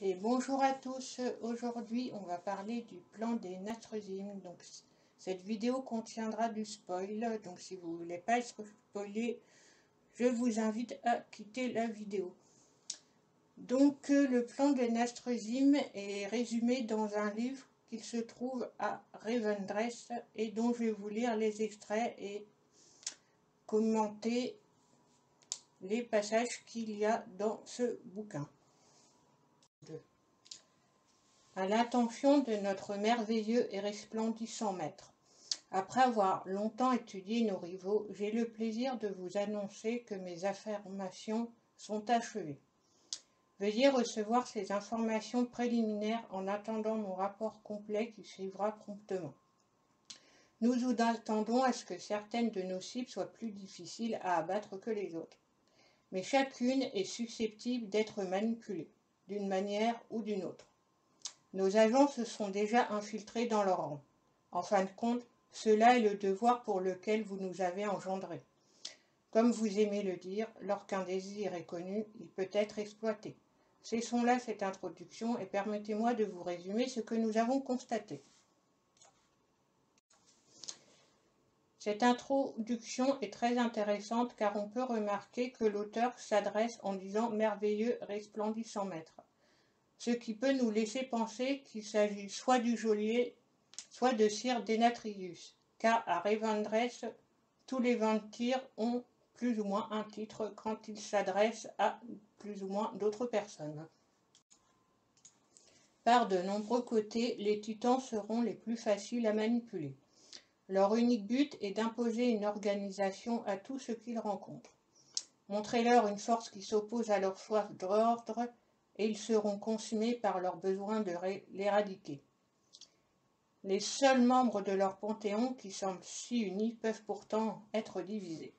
Et bonjour à tous, aujourd'hui on va parler du plan des natresim. Donc cette vidéo contiendra du spoil, donc si vous ne voulez pas être spoilé, je vous invite à quitter la vidéo. Donc le plan des natresim est résumé dans un livre qui se trouve à Revendreth et dont je vais vous lire les extraits et commenter les passages qu'il y a dans ce bouquin. À l'intention de notre merveilleux et resplendissant maître. Après avoir longtemps étudié nos rivaux, j'ai le plaisir de vous annoncer que mes affirmations sont achevées. Veuillez recevoir ces informations préliminaires en attendant mon rapport complet qui suivra promptement. Nous nous attendons à ce que certaines de nos cibles soient plus difficiles à abattre que les autres. Mais chacune est susceptible d'être manipulée, d'une manière ou d'une autre. Nos agents se sont déjà infiltrés dans leur rang. En fin de compte, cela est le devoir pour lequel vous nous avez engendrés. Comme vous aimez le dire, lorsqu'un désir est connu, il peut être exploité. Cessons là cette introduction et permettez-moi de vous résumer ce que nous avons constaté. Cette introduction est très intéressante car on peut remarquer que l'auteur s'adresse en disant « merveilleux, resplendissant maître », ce qui peut nous laisser penser qu'il s'agit soit du geôlier, soit de Sir Denatrius, car à Revendreth, tous les vampires ont plus ou moins un titre quand ils s'adressent à plus ou moins d'autres personnes. Par de nombreux côtés, les titans seront les plus faciles à manipuler. Leur unique but est d'imposer une organisation à tout ce qu'ils rencontrent. Montrez-leur une force qui s'oppose à leur soif d'ordre et ils seront consumés par leur besoin de l'éradiquer. Les seuls membres de leur panthéon qui semblent si unis peuvent pourtant être divisés.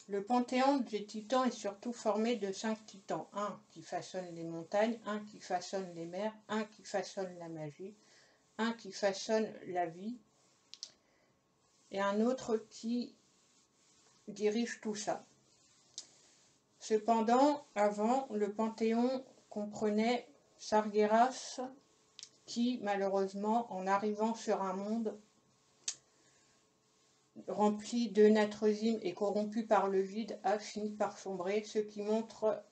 Le panthéon des titans est surtout formé de 5 titans. Un qui façonne les montagnes, un qui façonne les mers, un qui façonne la magie, un qui façonne la vie, et un autre qui dirige tout ça. Cependant, avant, le panthéon comprenait Sargeras, qui, malheureusement, en arrivant sur un monde rempli de natresim et corrompu par le vide, a fini par sombrer, ce qui montre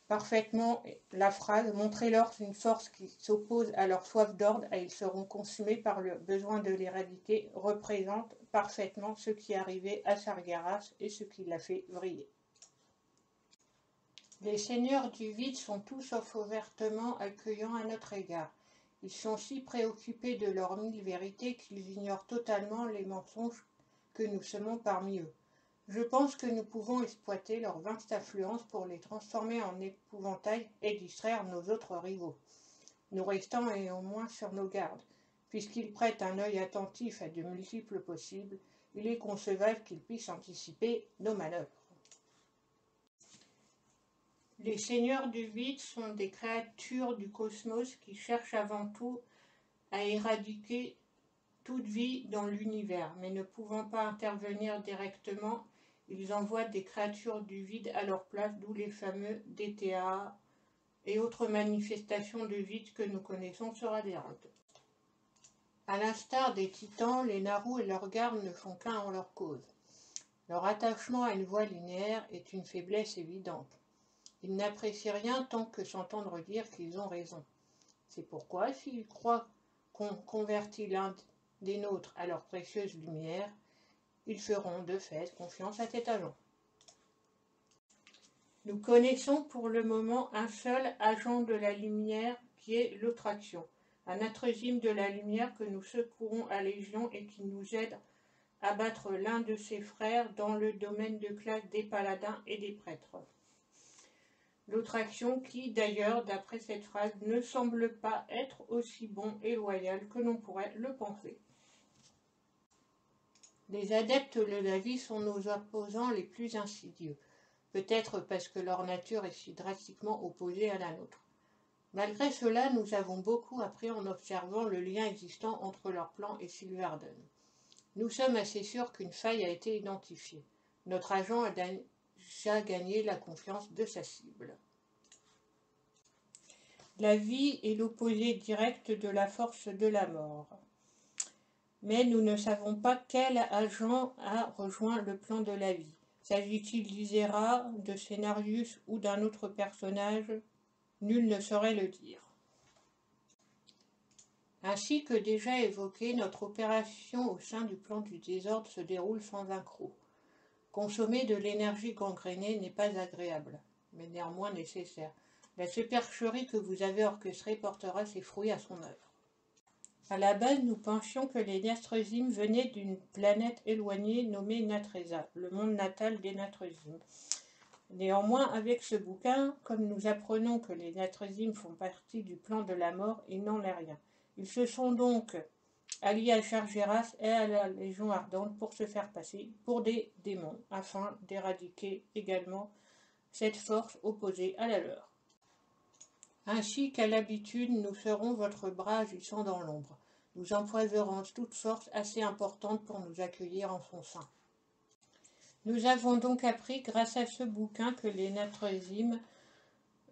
parfaitement la phrase « Montrez-leur une force qui s'oppose à leur soif d'ordre et ils seront consumés par le besoin de l'éradiquer » représente parfaitement ce qui est arrivé à Sargeras et ce qui l'a fait vriller. Les seigneurs du vide sont tous sauf ouvertement accueillants à notre égard. Ils sont si préoccupés de leurs 1000 vérités qu'ils ignorent totalement les mensonges que nous semons parmi eux. Je pense que nous pouvons exploiter leur vaste affluence pour les transformer en épouvantail et distraire nos autres rivaux. Nous restons néanmoins sur nos gardes. Puisqu'ils prêtent un œil attentif à de multiples possibles, il est concevable qu'ils puissent anticiper nos manœuvres. Les seigneurs du vide sont des créatures du cosmos qui cherchent avant tout à éradiquer toute vie dans l'univers, mais ne pouvant pas intervenir directement, ils envoient des créatures du vide à leur place, d'où les fameux DTA et autres manifestations de vide que nous connaissons sur Azeroth. À l'instar des titans, les Naru et leurs gardes ne font qu'un en leur cause. Leur attachement à une voie linéaire est une faiblesse évidente. Ils n'apprécient rien tant que s'entendre dire qu'ils ont raison. C'est pourquoi, s'ils croient qu'on convertit l'un des nôtres à leur précieuse lumière, ils feront de fait confiance à cet agent. Nous connaissons pour le moment un seul agent de la lumière qui est l'Autraction, un natresim de la lumière que nous secourons à Légion et qui nous aide à battre l'un de ses frères dans le domaine de classe des paladins et des prêtres. L'Autraction qui, d'ailleurs, d'après cette phrase, ne semble pas être aussi bon et loyal que l'on pourrait le penser. Les adeptes de la vie sont nos opposants les plus insidieux, peut-être parce que leur nature est si drastiquement opposée à la nôtre. Malgré cela, nous avons beaucoup appris en observant le lien existant entre leur plan et Sylvarden. Nous sommes assez sûrs qu'une faille a été identifiée. Notre agent a déjà gagné la confiance de sa cible. La vie est l'opposé direct de la force de la mort. Mais nous ne savons pas quel agent a rejoint le plan de la vie. S'agit-il d'Isera, de Scénarius ou d'un autre personnage? Nul ne saurait le dire. Ainsi que déjà évoqué, notre opération au sein du plan du désordre se déroule sans accroc. Consommer de l'énergie gangrénée n'est pas agréable, mais néanmoins nécessaire. La supercherie que vous avez orchestrée portera ses fruits à son œuvre. À la base, nous pensions que les Nastrezim venaient d'une planète éloignée nommée Natreza, le monde natal des Nastrezim. Néanmoins, avec ce bouquin, comme nous apprenons que les Natrezim font partie du plan de la mort, il n'en est rien. Ils se sont donc alliés à Chargeras et à la Légion Ardente pour se faire passer pour des démons, afin d'éradiquer également cette force opposée à la leur. Ainsi qu'à l'habitude, nous serons votre bras agissant dans l'ombre. Nous empoiserons toute force assez importante pour nous accueillir en son sein. Nous avons donc appris, grâce à ce bouquin, que les Natrezim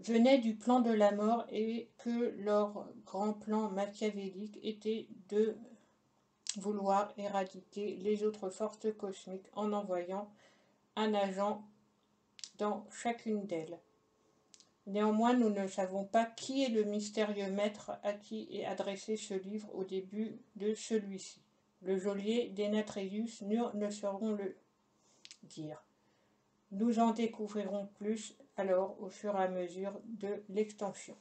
venaient du plan de la mort et que leur grand plan machiavélique était de vouloir éradiquer les autres forces cosmiques en envoyant un agent dans chacune d'elles. Néanmoins, nous ne savons pas qui est le mystérieux maître à qui est adressé ce livre au début de celui-ci. Le geôlier des Natreus ne sauront le dire. Nous en découvrirons plus alors au fur et à mesure de l'extension.